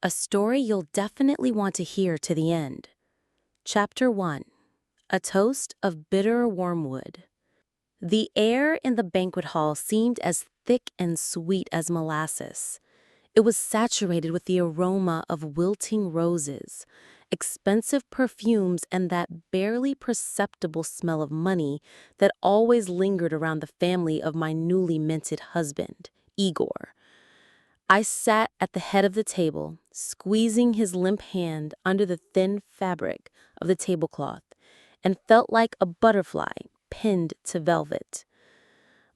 A story you'll definitely want to hear to the end. Chapter 1. A Toast of Bitter Wormwood. The air in the banquet hall seemed as thick and sweet as molasses. It was saturated with the aroma of wilting roses, expensive perfumes, and that barely perceptible smell of money that always lingered around the family of my newly minted husband, Igor. I sat at the head of the table, squeezing his limp hand under the thin fabric of the tablecloth, and felt like a butterfly pinned to velvet.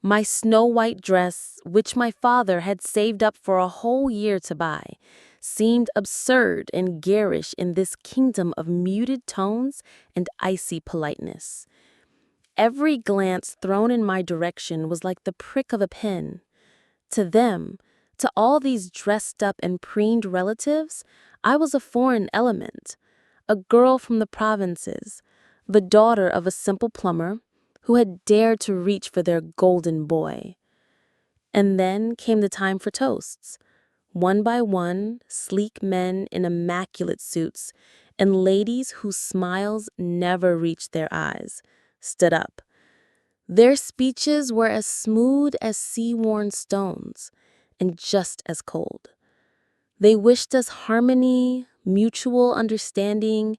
My snow-white dress, which my father had saved up for a whole year to buy, seemed absurd and garish in this kingdom of muted tones and icy politeness. Every glance thrown in my direction was like the prick of a pin. To them, to all these dressed-up and preened relatives, I was a foreign element, a girl from the provinces, the daughter of a simple plumber who had dared to reach for their golden boy. And then came the time for toasts. One by one, sleek men in immaculate suits and ladies whose smiles never reached their eyes stood up. Their speeches were as smooth as sea-worn stones, and just as cold. They wished us harmony, mutual understanding,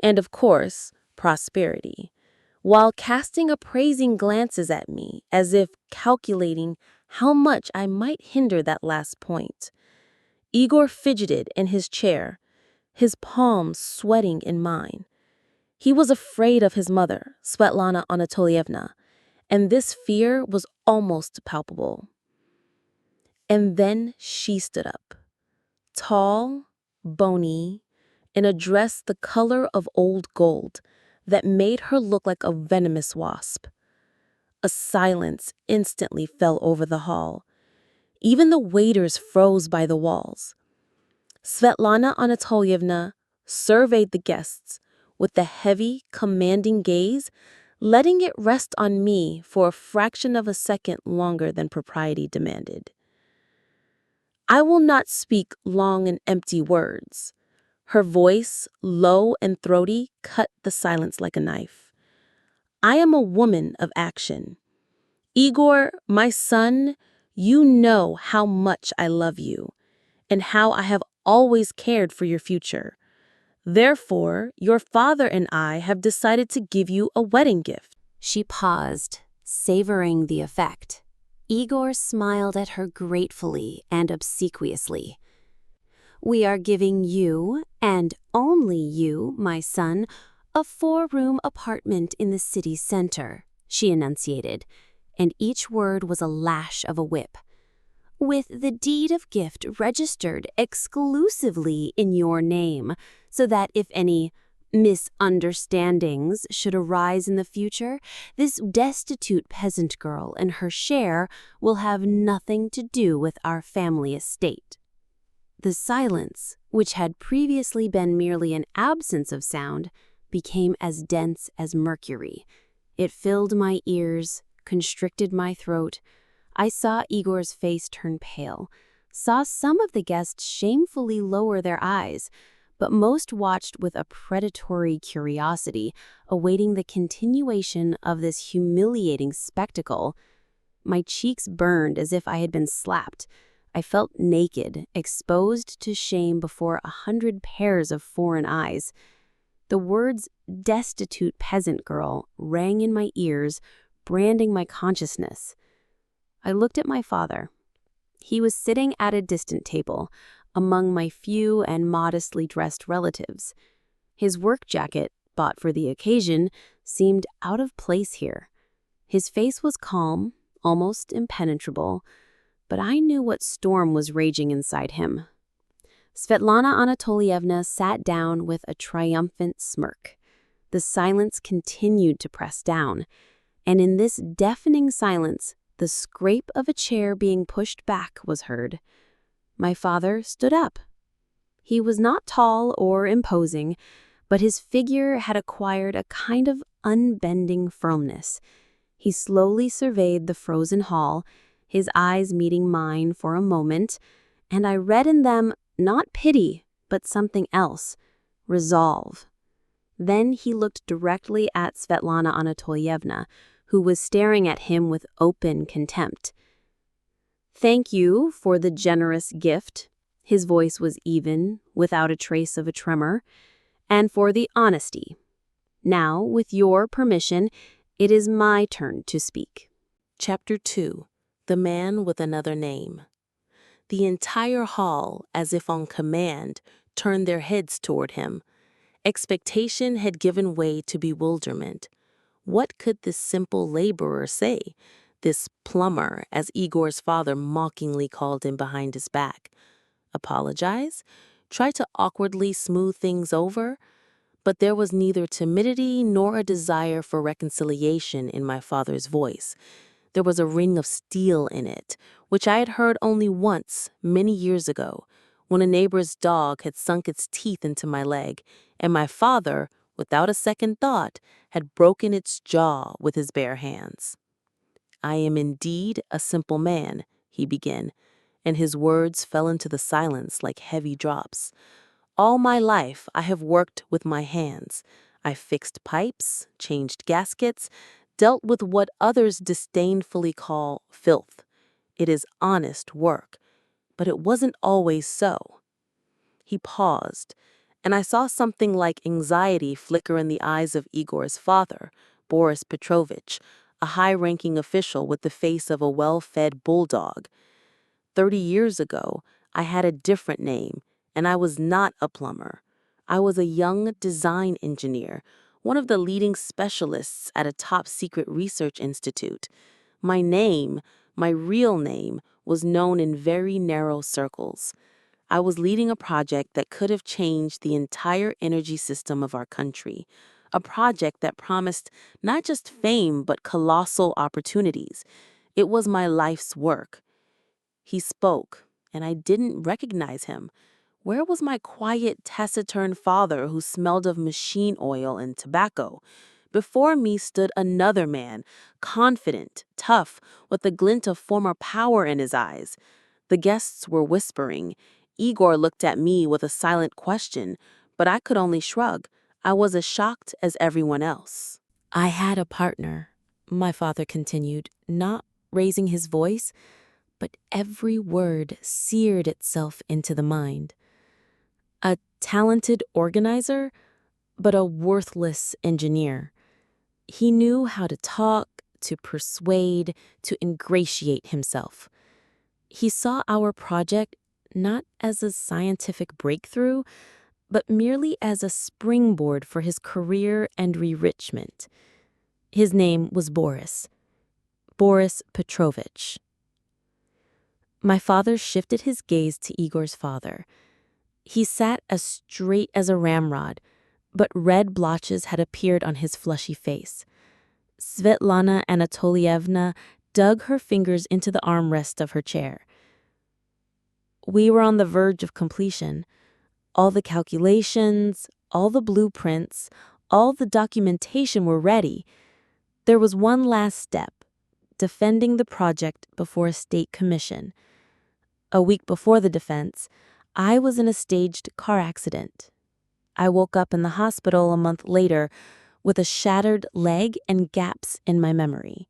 and of course, prosperity, while casting appraising glances at me as if calculating how much I might hinder that last point. Igor fidgeted in his chair, his palms sweating in mine. He was afraid of his mother, Svetlana Anatolievna, and this fear was almost palpable. And then she stood up, tall, bony, in a dress the color of old gold that made her look like a venomous wasp. A silence instantly fell over the hall. Even the waiters froze by the walls. Svetlana Anatolievna surveyed the guests with the heavy, commanding gaze, letting it rest on me for a fraction of a second longer than propriety demanded. I will not speak long and empty words. Her voice, low and throaty, cut the silence like a knife. I am a woman of action. Igor, my son, you know how much I love you, and how I have always cared for your future. Therefore, your father and I have decided to give you a wedding gift. She paused, savoring the effect. Igor smiled at her gratefully and obsequiously. We are giving you, and only you, my son, a 4-room apartment in the city center, she enunciated, and each word was a lash of a whip. With the deed of gift registered exclusively in your name, so that if any misunderstandings should arise in the future, this destitute peasant girl and her share will have nothing to do with our family estate. The silence, which had previously been merely an absence of sound, became as dense as mercury. It filled my ears, constricted my throat. I saw Igor's face turn pale, saw some of the guests shamefully lower their eyes, but most watched with a predatory curiosity, awaiting the continuation of this humiliating spectacle. My cheeks burned as if I had been slapped. I felt naked, exposed to shame before 100 pairs of foreign eyes. The words "destitute peasant girl" rang in my ears, branding my consciousness. I looked at my father. He was sitting at a distant table, among my few and modestly dressed relatives. His work jacket, bought for the occasion, seemed out of place here. His face was calm, almost impenetrable, but I knew what storm was raging inside him. Svetlana Anatolievna sat down with a triumphant smirk. The silence continued to press down, and in this deafening silence, the scrape of a chair being pushed back was heard. My father stood up. He was not tall or imposing, but his figure had acquired a kind of unbending firmness. He slowly surveyed the frozen hall, his eyes meeting mine for a moment, and I read in them not pity, but something else: resolve. Then he looked directly at Svetlana Anatolyevna, who was staring at him with open contempt. "Thank you for the generous gift." His voice was even, without a trace of a tremor. "And for the honesty. Now, with your permission, it is my turn to speak." Chapter 2. The Man with Another Name. The entire hall, as if on command, turned their heads toward him. Expectation had given way to bewilderment. What could this simple laborer say? This plumber, as Igor's father mockingly called him behind his back. Apologize? Try to awkwardly smooth things over? But there was neither timidity nor a desire for reconciliation in my father's voice. There was a ring of steel in it, which I had heard only once, many years ago, when a neighbor's dog had sunk its teeth into my leg, and my father, without a second thought, had broken its jaw with his bare hands. "I am indeed a simple man," he began, and his words fell into the silence like heavy drops. "All my life I have worked with my hands. I fixed pipes, changed gaskets, dealt with what others disdainfully call filth. It is honest work, but it wasn't always so." He paused, and I saw something like anxiety flicker in the eyes of Igor's father, Boris Petrovich, a high-ranking official with the face of a well-fed bulldog. 30 years ago, I had a different name, and I was not a plumber. I was a young design engineer, one of the leading specialists at a top-secret research institute. My name, my real name, was known in very narrow circles. I was leading a project that could have changed the entire energy system of our country, a project that promised not just fame but colossal opportunities. It was my life's work. He spoke, and I didn't recognize him. Where was my quiet, taciturn father who smelled of machine oil and tobacco? Before me stood another man, confident, tough, with a glint of former power in his eyes. The guests were whispering. Igor looked at me with a silent question, but I could only shrug. I was as shocked as everyone else. "I had a partner," my father continued, not raising his voice, but every word seared itself into the mind. "A talented organizer, but a worthless engineer. He knew how to talk, to persuade, to ingratiate himself. He saw our project not as a scientific breakthrough, but merely as a springboard for his career and enrichment. His name was Boris Petrovich." My father shifted his gaze to Igor's father. He sat as straight as a ramrod, but red blotches had appeared on his fleshy face. Svetlana Anatolyevna dug her fingers into the armrest of her chair. "We were on the verge of completion. All the calculations, all the blueprints, all the documentation were ready. There was one last step: defending the project before a state commission. A week before the defense, I was in a staged car accident. I woke up in the hospital a month later with a shattered leg and gaps in my memory.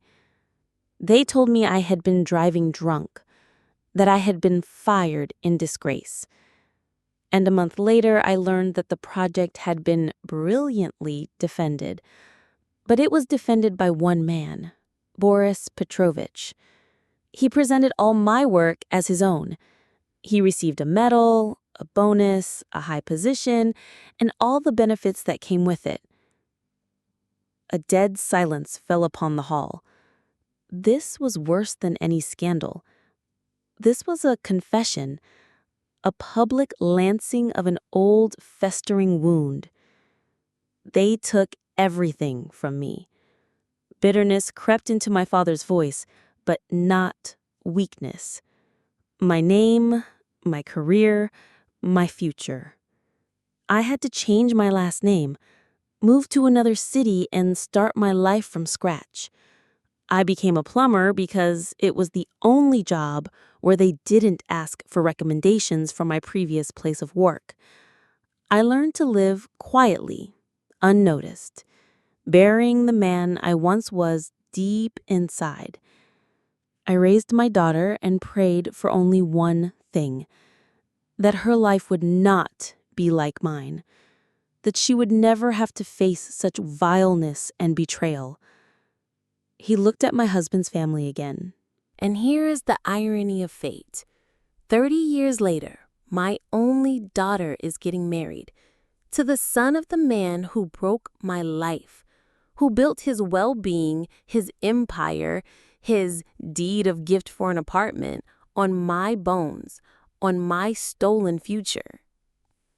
They told me I had been driving drunk, that I had been fired in disgrace. And a month later, I learned that the project had been brilliantly defended. But it was defended by one man, Boris Petrovich. He presented all my work as his own. He received a medal, a bonus, a high position, and all the benefits that came with it. A dead silence fell upon the hall. This was worse than any scandal. This was a confession, a public lancing of an old, festering wound. They took everything from me. Bitterness crept into my father's voice, but not weakness. My name, my career, my future. I had to change my last name, move to another city, and start my life from scratch. I became a plumber because it was the only job where they didn't ask for recommendations from my previous place of work. I learned to live quietly, unnoticed, burying the man I once was deep inside. I raised my daughter and prayed for only one thing: that her life would not be like mine, that she would never have to face such vileness and betrayal. He looked at my husband's family again. And here is the irony of fate. 30 years later, my only daughter is getting married to the son of the man who broke my life, who built his well-being, his empire, his deed of gift for an apartment on my bones, on my stolen future.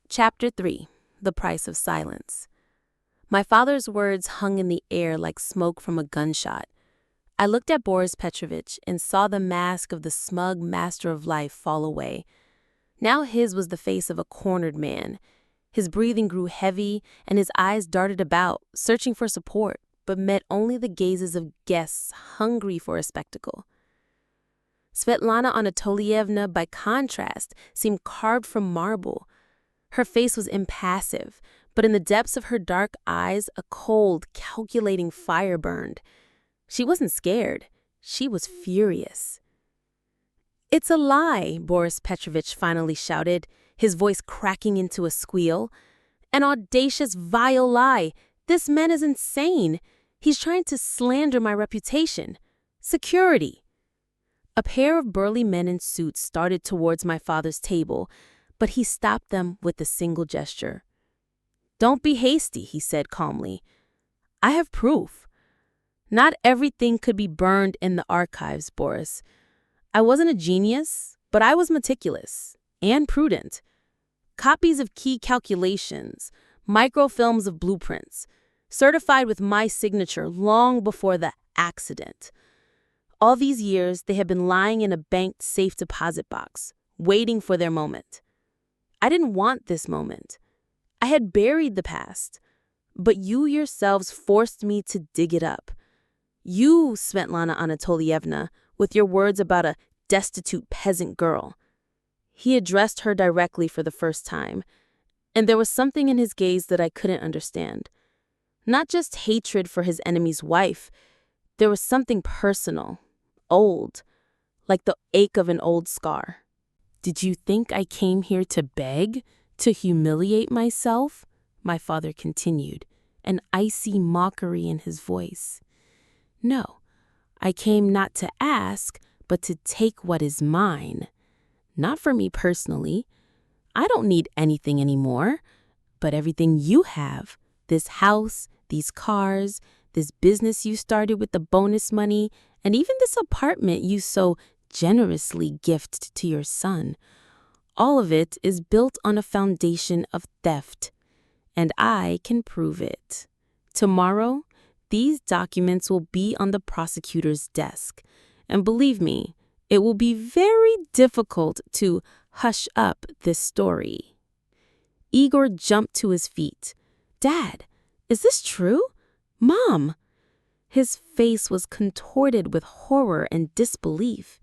Chapter 3. The Price of Silence. My father's words hung in the air like smoke from a gunshot. I looked at Boris Petrovich and saw the mask of the smug master of life fall away. Now his was the face of a cornered man. His breathing grew heavy, and his eyes darted about, searching for support, but met only the gazes of guests hungry for a spectacle. Svetlana Anatolievna, by contrast, seemed carved from marble. Her face was impassive, but in the depths of her dark eyes, a cold, calculating fire burned. She wasn't scared. She was furious. "It's a lie," Boris Petrovich finally shouted, his voice cracking into a squeal. "An audacious, vile lie. This man is insane. He's trying to slander my reputation. Security." A pair of burly men in suits started towards my father's table, but he stopped them with a single gesture. "Don't be hasty," he said calmly. "I have proof. Not everything could be burned in the archives, Boris. I wasn't a genius, but I was meticulous and prudent. Copies of key calculations, microfilms of blueprints, certified with my signature long before the accident. All these years, they have been lying in a banked safe deposit box, waiting for their moment. I didn't want this moment. I had buried the past, but you yourselves forced me to dig it up. You, Svetlana Anatolievna, with your words about a destitute peasant girl." He addressed her directly for the first time, and there was something in his gaze that I couldn't understand. Not just hatred for his enemy's wife, there was something personal, old, like the ache of an old scar. "Did you think I came here to beg, to humiliate myself?" my father continued, an icy mockery in his voice. "No, I came not to ask, but to take what is mine. Not for me personally. I don't need anything anymore, but everything you have, this house, these cars, this business you started with the bonus money, and even this apartment you so generously gifted to your son. All of it is built on a foundation of theft, and I can prove it. Tomorrow, these documents will be on the prosecutor's desk, and believe me, it will be very difficult to hush up this story." Igor jumped to his feet. "Dad, is this true? Mom!" His face was contorted with horror and disbelief.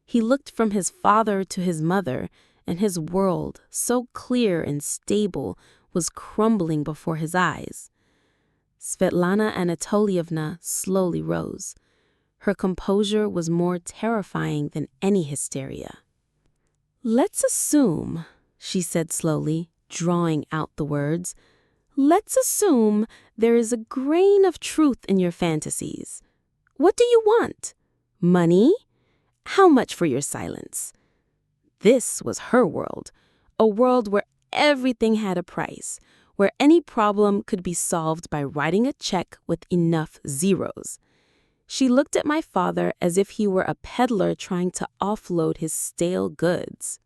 He looked from his father to his mother, and his world, so clear and stable, was crumbling before his eyes. Svetlana Anatolievna slowly rose. Her composure was more terrifying than any hysteria. "Let's assume," she said slowly, drawing out the words, "let's assume there is a grain of truth in your fantasies. What do you want? Money? How much for your silence?" This was her world, a world where everything had a price, where any problem could be solved by writing a check with enough zeros. She looked at my father as if he were a peddler trying to offload his stale goods.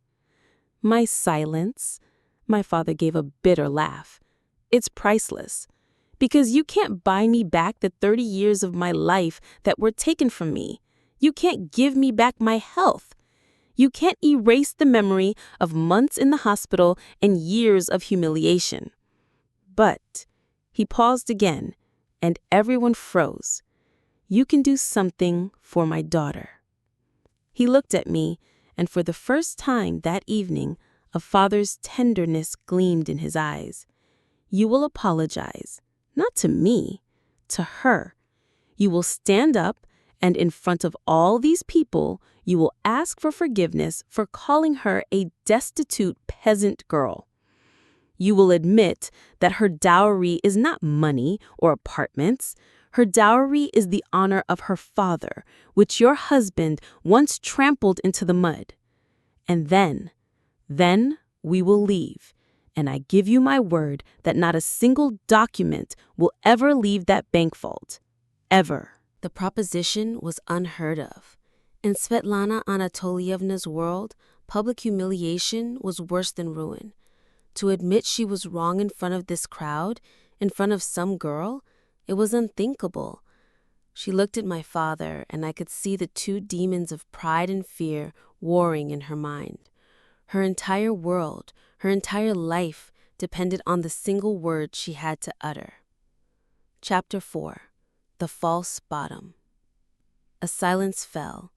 "My silence?" My father gave a bitter laugh. "It's priceless, because you can't buy me back the 30 years of my life that were taken from me. You can't give me back my health. You can't erase the memory of months in the hospital and years of humiliation." But he paused again, and everyone froze. "You can do something for my daughter." He looked at me, and for the first time that evening, A father's tenderness gleamed in his eyes. "You will apologize, not to me, to her. You will stand up, and in front of all these people, you will ask for forgiveness for calling her a destitute peasant girl. You will admit that her dowry is not money or apartments. Her dowry is the honor of her father, which your husband once trampled into the mud. And then we will leave. And I give you my word that not a single document will ever leave that bank vault. Ever." The proposition was unheard of. In Svetlana Anatolievna's world, public humiliation was worse than ruin. To admit she was wrong in front of this crowd, in front of some girl, it was unthinkable. She looked at my father, and I could see the two demons of pride and fear warring in her mind. Her entire world, her entire life depended on the single word she had to utter. Chapter 4. The False Bottom. A silence fell,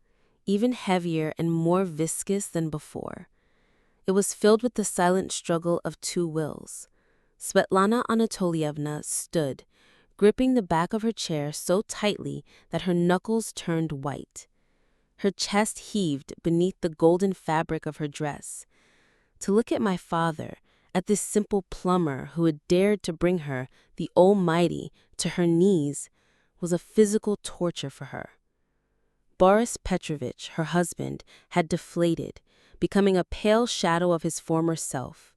even heavier and more viscous than before. It was filled with the silent struggle of two wills. Svetlana Anatolievna stood, gripping the back of her chair so tightly that her knuckles turned white. Her chest heaved beneath the golden fabric of her dress. To look at my father, at this simple plumber who had dared to bring her, the Almighty, to her knees, was a physical torture for her. Boris Petrovich, her husband, had deflated, becoming a pale shadow of his former self.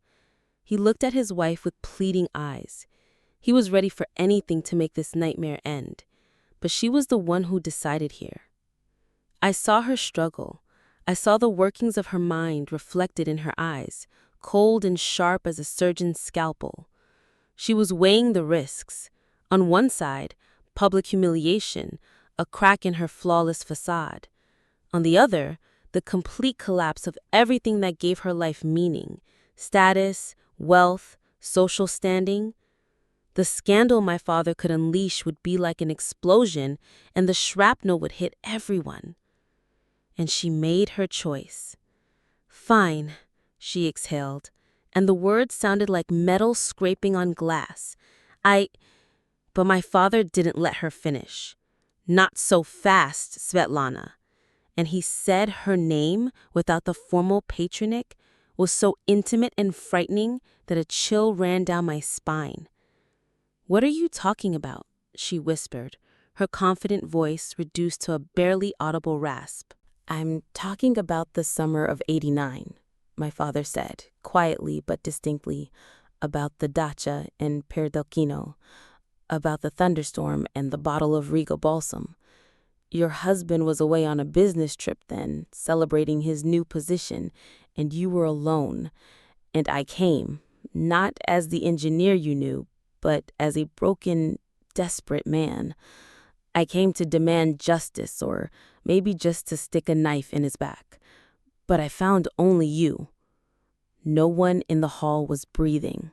He looked at his wife with pleading eyes. He was ready for anything to make this nightmare end, but she was the one who decided here. I saw her struggle. I saw the workings of her mind reflected in her eyes, cold and sharp as a surgeon's scalpel. She was weighing the risks. On one side, public humiliation, a crack in her flawless facade. On the other, the complete collapse of everything that gave her life meaning, status, wealth, social standing. The scandal my father could unleash would be like an explosion, and the shrapnel would hit everyone. And she made her choice. "Fine," she exhaled, and the words sounded like metal scraping on glass. But my father didn't let her finish. "Not so fast, Svetlana." And he said her name without the formal patronymic was so intimate and frightening that a chill ran down my spine. "What are you talking about?" she whispered, her confident voice reduced to a barely audible rasp. "I'm talking about the summer of '89, my father said, quietly but distinctly, about the dacha in Perdelkino, about the thunderstorm and the bottle of Riga balsam. Your husband was away on a business trip then, celebrating his new position, and you were alone. And I came, not as the engineer you knew, but as a broken, desperate man. I came to demand justice, or maybe just to stick a knife in his back. But I found only you." No one in the hall was breathing.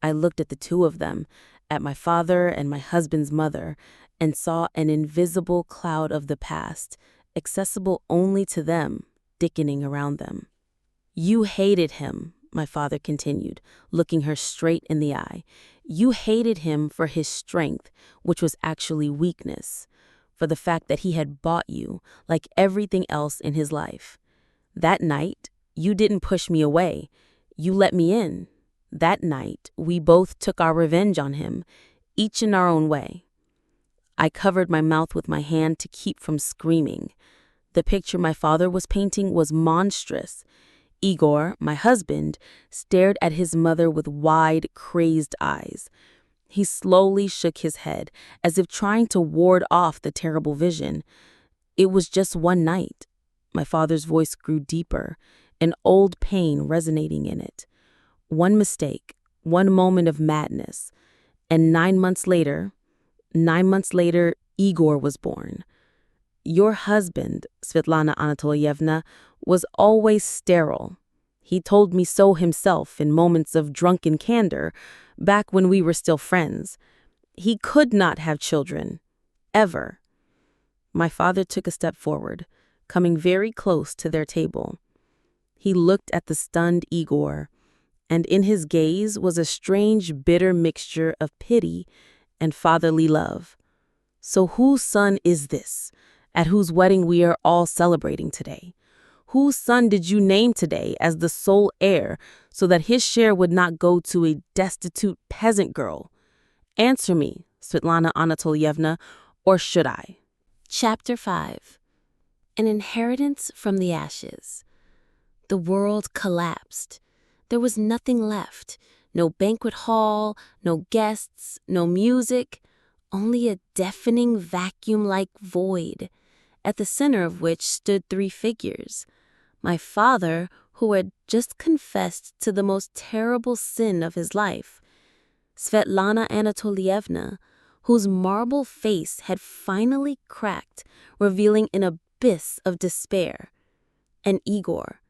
I looked at the two of them, at my father and my husband's mother, and saw an invisible cloud of the past, accessible only to them, thickening around them. "You hated him," my father continued, looking her straight in the eye. "You hated him for his strength, which was actually weakness, for the fact that he had bought you, like everything else in his life. That night, you didn't push me away. You let me in. That night, we both took our revenge on him, each in our own way." I covered my mouth with my hand to keep from screaming. The picture my father was painting was monstrous. Igor, my husband, stared at his mother with wide, crazed eyes. He slowly shook his head, as if trying to ward off the terrible vision. "It was just one night." My father's voice grew deeper, an old pain resonating in it. "One mistake, one moment of madness. And 9 months later, Igor was born. Your husband, Svetlana Anatolievna, was always sterile. He told me so himself in moments of drunken candor, back when we were still friends. He could not have children. Ever." My father took a step forward, coming very close to their table. He looked at the stunned Igor, and in his gaze was a strange, bitter mixture of pity and fatherly love. So whose son is this, at whose wedding we are all celebrating today? Whose son did you name today as the sole heir so that his share would not go to a destitute peasant girl? Answer me, Svetlana Anatolievna, or should I? Chapter 5. An Inheritance from the Ashes. The world collapsed. There was nothing left. No banquet hall, no guests, no music, only a deafening vacuum-like void, at the center of which stood 3 figures. My father, who had just confessed to the most terrible sin of his life. Svetlana Anatolievna, whose marble face had finally cracked, revealing an abyss of despair. And Igor,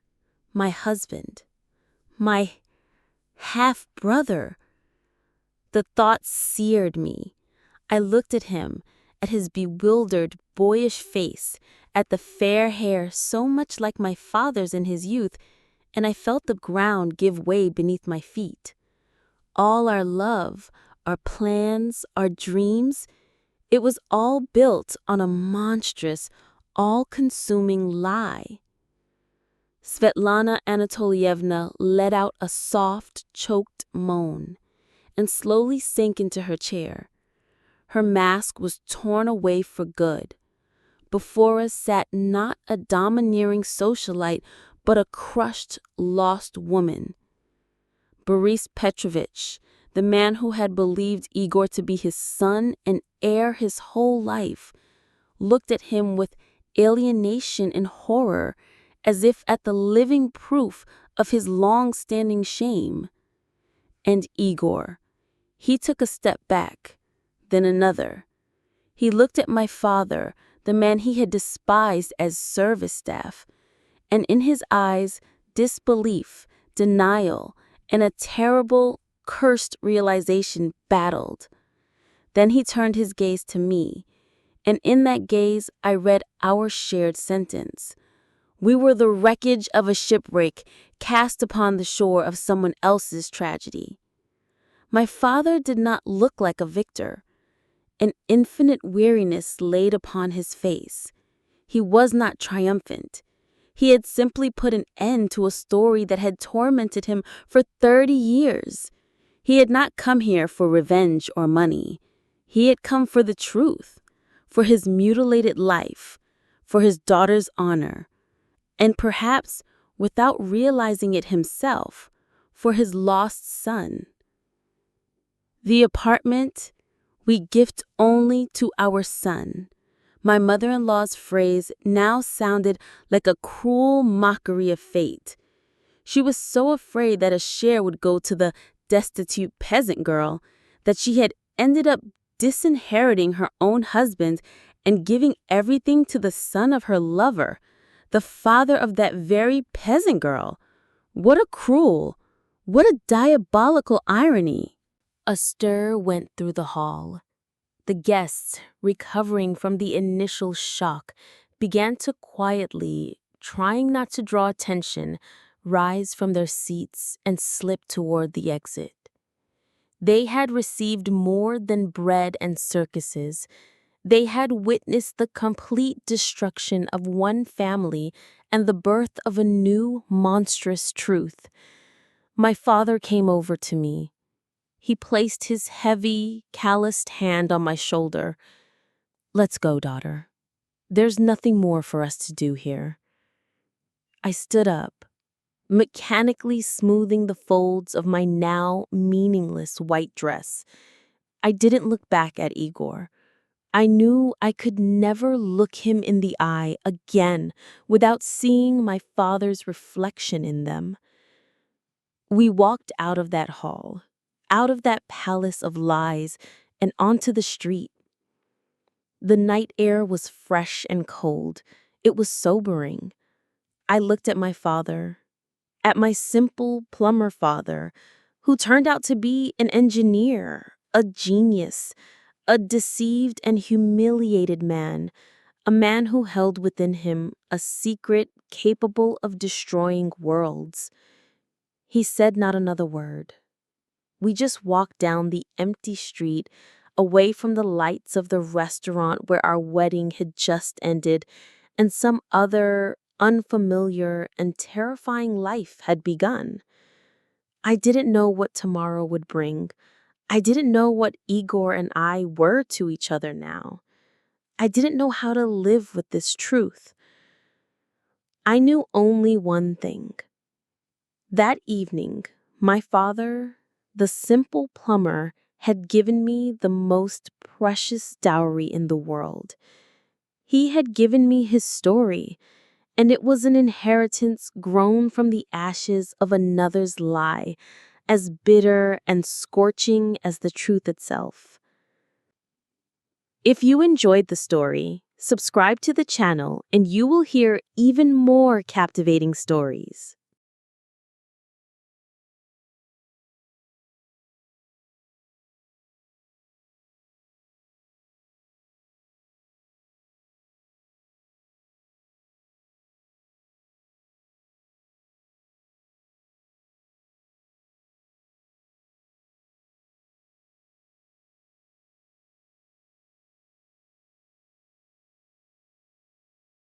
my husband, my half-brother. The thought seared me. I looked at him, at his bewildered, boyish face, at the fair hair so much like my father's in his youth, and I felt the ground give way beneath my feet. All our love, our plans, our dreams, it was all built on a monstrous, all-consuming lie. Svetlana Anatolievna let out a soft, choked moan and slowly sank into her chair. Her mask was torn away for good. Before us sat not a domineering socialite, but a crushed, lost woman. Boris Petrovich, the man who had believed Igor to be his son and heir his whole life, looked at him with alienation and horror, as if at the living proof of his long-standing shame. And Igor, he took a step back, then another. He looked at my father, the man he had despised as service staff, and in his eyes disbelief, denial, and a terrible, cursed realization battled. Then he turned his gaze to me, and in that gaze I read our shared sentence. We were the wreckage of a shipwreck cast upon the shore of someone else's tragedy. My father did not look like a victor. An infinite weariness laid upon his face. He was not triumphant. He had simply put an end to a story that had tormented him for 30 years. He had not come here for revenge or money. He had come for the truth, for his mutilated life, for his daughter's honor, and perhaps, without realizing it himself, for his lost son. The apartment we gift only to our son. My mother-in-law's phrase now sounded like a cruel mockery of fate. She was so afraid that a share would go to the destitute peasant girl that she had ended up disinheriting her own husband and giving everything to the son of her lover, the father of that very peasant girl. What a cruel, what a diabolical irony! A stir went through the hall. The guests, recovering from the initial shock, began to quietly, trying not to draw attention, rise from their seats and slip toward the exit. They had received more than bread and circuses. They had witnessed the complete destruction of one family and the birth of a new, monstrous truth. My father came over to me. He placed his heavy, calloused hand on my shoulder. "Let's go, daughter. There's nothing more for us to do here." I stood up, mechanically smoothing the folds of my now meaningless white dress. I didn't look back at Igor. I knew I could never look him in the eye again without seeing my father's reflection in them. We walked out of that hall, out of that palace of lies, and onto the street. The night air was fresh and cold. It was sobering. I looked at my father, at my simple plumber father, who turned out to be an engineer, a genius, a deceived and humiliated man, a man who held within him a secret capable of destroying worlds. He said not another word. We just walked down the empty street, away from the lights of the restaurant where our wedding had just ended, and some other unfamiliar and terrifying life had begun. I didn't know what tomorrow would bring. I didn't know what Igor and I were to each other now. I didn't know how to live with this truth. I knew only one thing. That evening, my father, the simple plumber, had given me the most precious dowry in the world. He had given me his story, and it was an inheritance grown from the ashes of another's lie, as bitter and scorching as the truth itself. If you enjoyed the story, subscribe to the channel and you will hear even more captivating stories.